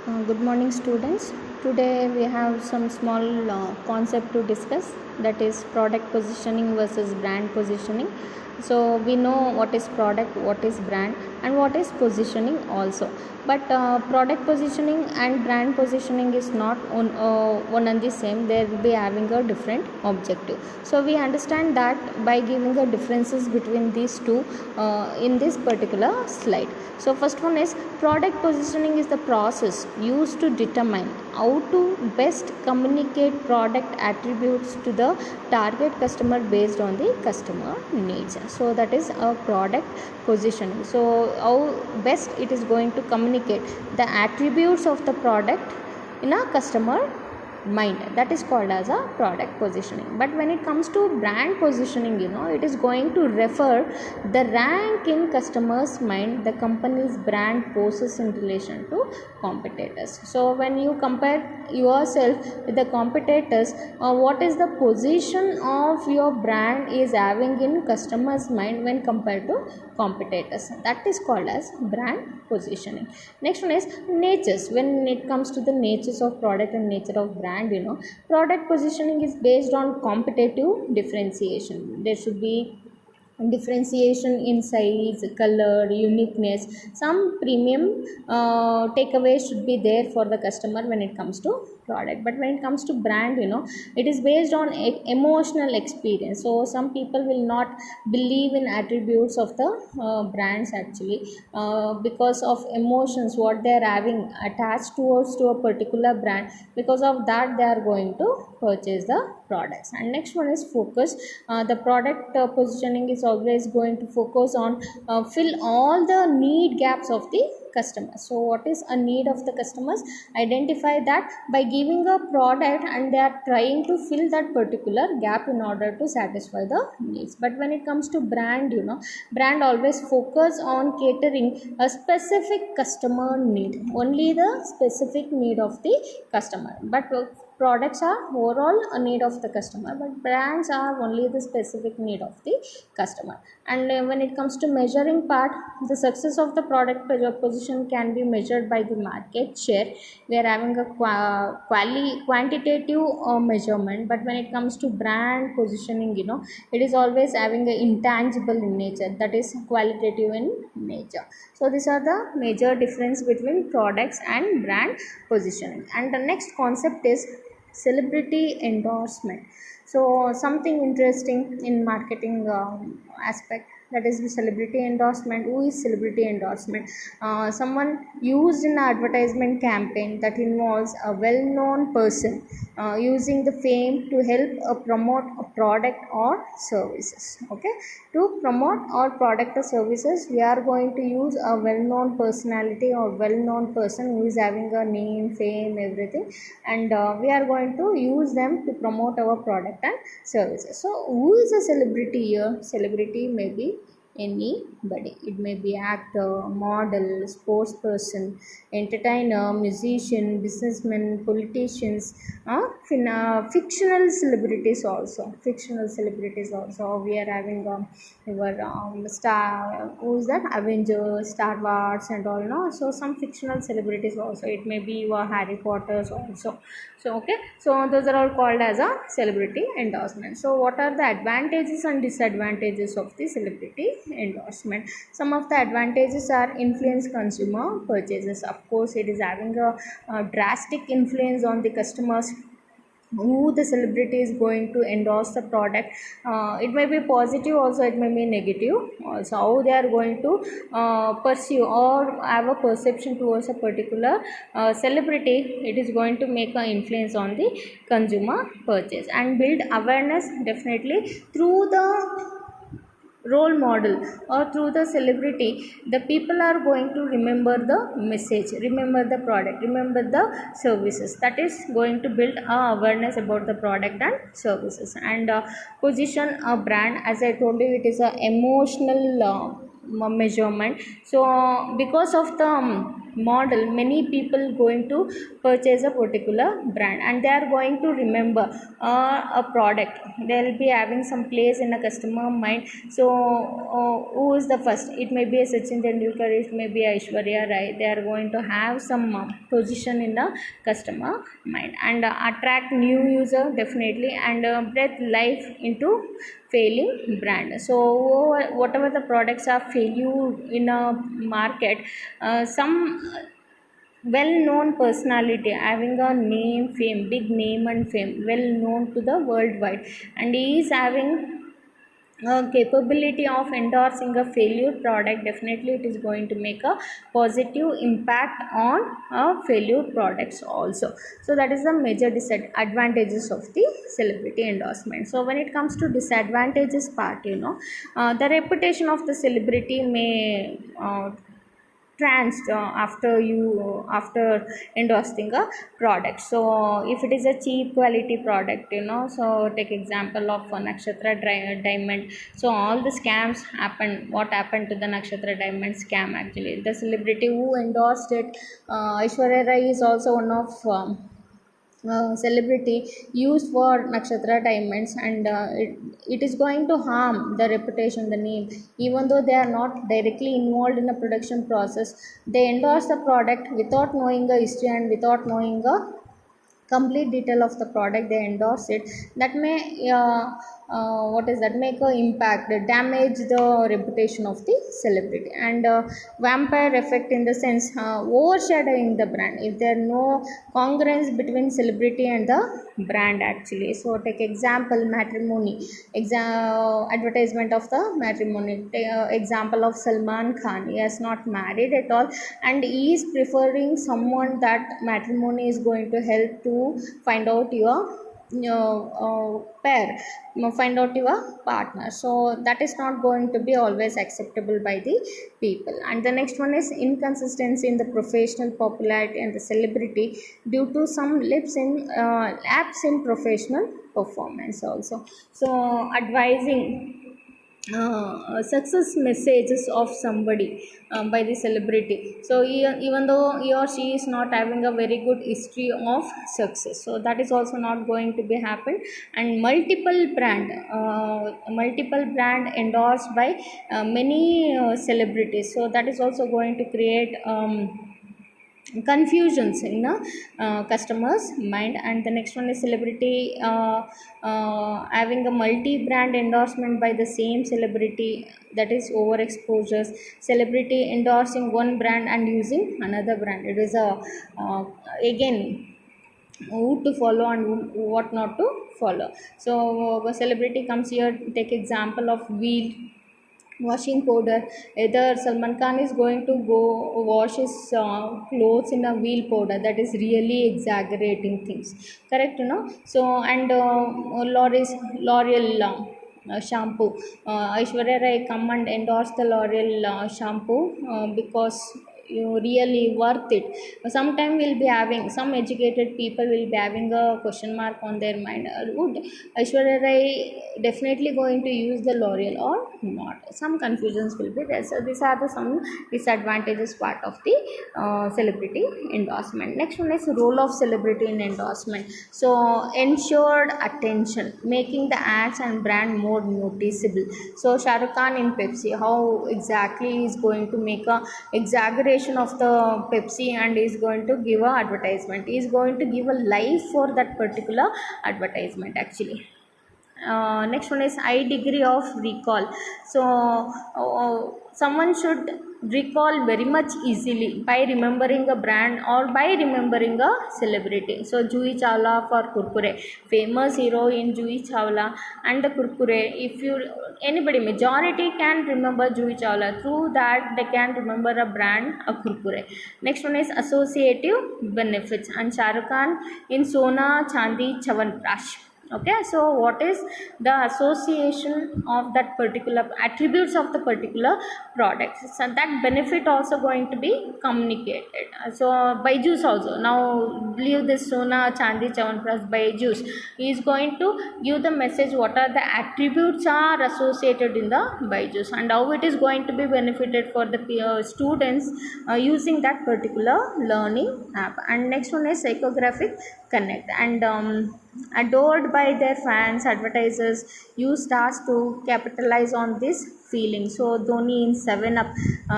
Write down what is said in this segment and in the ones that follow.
Good morning, students. Today we have some small concept to discuss, that is product positioning versus brand positioning. So we know what is product, what is brand, and what is positioning also. But product positioning and brand positioning is not one and the same. They will be having a different objective. So we understand that by giving the differences between these two in this particular slide. So first one is product positioning is the process used to determine how to best communicate product attributes to the target customer based on the customer needs. So that is a product positioning. So how best it is going to communicate the attributes of the product in a customer mind, that is called as a product positioning. But when it comes to brand positioning, it is going to refer the rank in customers mind the company's brand poses in relation to competitors. So when you compare yourself with the competitors, what is the position of your brand is having in customers mind when compared to competitors, that is called as brand positioning. Next one is natures. When it comes to the natures of product and nature of brand, product positioning is based on competitive differentiation. There should be differentiation in size, color, uniqueness. Some premium takeaways should be there for the customer when it comes to product. But when it comes to brand, it is based on emotional experience. So some people will not believe in attributes of the brands actually, because of emotions what they are having attached towards to a particular brand. Because of that they are going to purchase the products. And next one is focus. The product positioning is always going to focus on fill all the need gaps of the customers. So what is a need of the customers? Identify that by giving a product and they are trying to fill that particular gap in order to satisfy the needs. But when it comes to brand, brand always focus on catering a specific customer need, only the specific need of the customer. But products are overall a need of the customer, but brands are only the specific need of the customer. And when it comes to measuring part, the success of the product position can be measured by the market share. We are having a quantitative measurement. But when it comes to brand positioning, it is always having an intangible in nature, that is qualitative in nature. So these are the major difference between products and brand positioning. And the next concept is celebrity endorsement. So something interesting in marketing aspect, that is the celebrity endorsement. Who is celebrity endorsement? Someone used in an advertisement campaign that involves a well-known person using the fame to help promote a product or services. Okay, to promote our product or services, we are going to use a well-known personality or well-known person who is having a name, fame, everything, and we are going to use them to promote our product and services. So who is a celebrity here? Celebrity may be anybody. It may be actor, model, sports person, entertainer, musician, businessman, politicians, fictional celebrities also. Fictional celebrities also. We are having our star, who is that? Avengers, Star Wars, and all. No, so some fictional celebrities also. It may be your Harry Potters also. So okay, so those are all called as a celebrity endorsement. So what are the advantages and disadvantages of the celebrity endorsement? Some of the advantages are influence consumer purchases. Of course, it is having a drastic influence on the customers who the celebrity is going to endorse the product. It may be positive also, it may be negative also. How they are going to pursue or have a perception towards a particular celebrity, it is going to make an influence on the consumer purchase. And build awareness, definitely through the role model or through the celebrity, the people are going to remember the message, remember the product, remember the services. That is going to build awareness about the product and services. And position a brand, as I told you, it is a emotional measurement. So because of the model, many people going to purchase a particular brand, and they are going to remember a product. They will be having some place in a customer mind. So who is the first? It may be a Sachin Tendulkar, it may be Aishwarya Rai. They are going to have some position in the customer mind, and attract new user definitely, and breathe life into failing brand. So whatever the products are failure in a market, some well known personality having a name, fame, big name and fame, well known to the worldwide, and he is having capability of endorsing a failure product, definitely it is going to make a positive impact on failure products also. So that is the major disadvantages of the celebrity endorsement. So when it comes to disadvantages part, the reputation of the celebrity may tranced after endorsing a product. So if it is a cheap quality product, so take example of Nakshatra diamond. So all the scams happened. What happened to the Nakshatra diamond scam? Actually, the celebrity who endorsed it, Aishwarya Rai is also one of celebrity used for Nakshatra diamonds, and it is going to harm the reputation, the name. Even though they are not directly involved in the production process, they endorse the product without knowing the history and without knowing the complete detail of the product. They endorse it. That may what is that, make a impact, damage the reputation of the celebrity. And vampire effect, in the sense overshadowing the brand if there are no congruence between celebrity and the brand actually. So take example matrimony, advertisement of the matrimony. Example of Salman Khan. He has not married at all, and he is preferring someone that matrimony is going to help to find out your pair, find out your partner. So that is not going to be always acceptable by the people. And the next one is inconsistency in the professional popularity and the celebrity due to some lapse in professional performance also. So advising success messages of somebody by the celebrity. So even though he or she is not having a very good history of success, so that is also not going to be happen. And multiple brand endorsed by many celebrities, so that is also going to create confusions in a customer's mind. And the next one is celebrity having a multi-brand endorsement by the same celebrity, that is overexposures. Celebrity endorsing one brand and using another brand, it is a again who to follow and what not to follow. So a celebrity comes here, take example of wheel washing powder. Either Salman Khan is going to go wash his clothes in a wheel powder, that is really exaggerating things, correct? So and L'Oreal shampoo. Aishwarya Rai come and endorse the L'Oreal shampoo because really worth it. Sometime we'll be having some educated people will be having a question mark on their mind, would Aishwarya Rai definitely going to use the L'Oreal or not? Some confusions will be there. So these are the some disadvantages part of the celebrity endorsement. Next one is role of celebrity in endorsement. So ensured attention, making the ads and brand more noticeable. So Shah Rukh Khan in Pepsi, how exactly is going to make a exaggeration of the Pepsi and is going to give a advertisement, is going to give a life for that particular advertisement actually. Next one is high degree of recall. So someone should recall very much easily by remembering a brand or by remembering a celebrity. So Juhi Chawla for Kurkure, famous heroine Juhi Chawla and the Kurkure. If you anybody, majority can remember Juhi Chawla, through that they can remember a brand, a Kurkure. Next one is associative benefits, and Shah Rukh Khan in Sona Chandi Chawanprash. Okay, so what is the association of that particular attributes of the particular product, so that benefit also going to be communicated. So Byju's also, now leave this Sona Chandi Chyawanprash, Byju's is going to give the message what are the attributes are associated in the Byju's and how it is going to be benefited for the students using that particular learning app. And next one is Psychographic Connect, and adored by their fans, advertisers use stars to capitalize on this feeling. So Dhoni in 7 Up,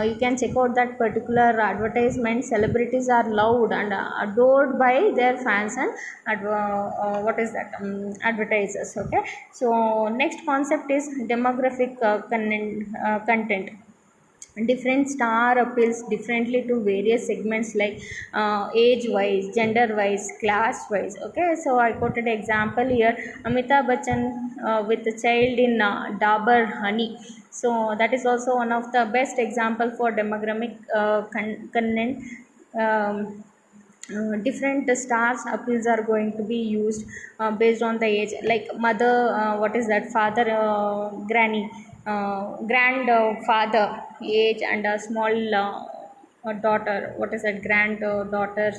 you can check out that particular advertisement. Celebrities are loved and adored by their fans and what is that, advertisers. Okay, so next concept is demographic content. Different star appeals differently to various segments like age wise, gender wise, class wise. Okay, so I quoted example here, Amitabh Bachchan with a child in Dabur Honey. So that is also one of the best example for demographic content. Different stars appeals are going to be used based on the age, like mother, what is that, father, granny, grandfather age, and a small daughter, what is that, granddaughter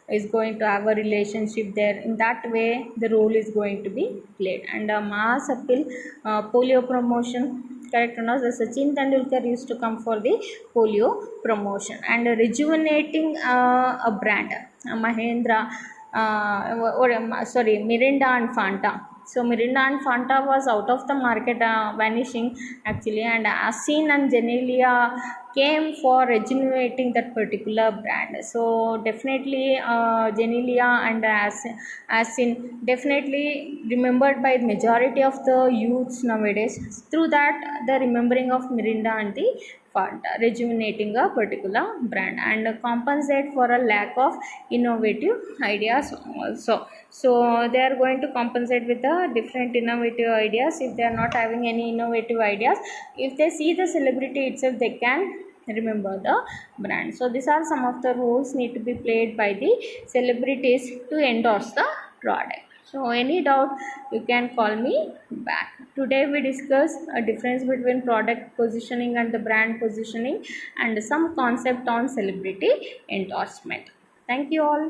is going to have a relationship there. In that way the role is going to be played. And mass appeal, polio promotion, correct or not, the Sachin Tendulkar used to come for the polio promotion. And rejuvenating a brand, Mahindra, Mirinda and Fanta. So Mirinda and Fanta was out of the market, vanishing actually, and Asin and Genelia came for rejuvenating that particular brand. So definitely Genelia and Asin definitely remembered by majority of the youths nowadays. Through that, the remembering of Mirinda and the Fanta, rejuvenating a particular brand and compensate for a lack of innovative ideas also. So they are going to compensate with the different innovative ideas. If they are not having any innovative ideas, if they see the celebrity itself, they can remember the brand. So these are some of the roles need to be played by the celebrities to endorse the product. So any doubt, you can call me back. Today we discuss a difference between product positioning and the brand positioning and some concept on celebrity endorsement. Thank you all.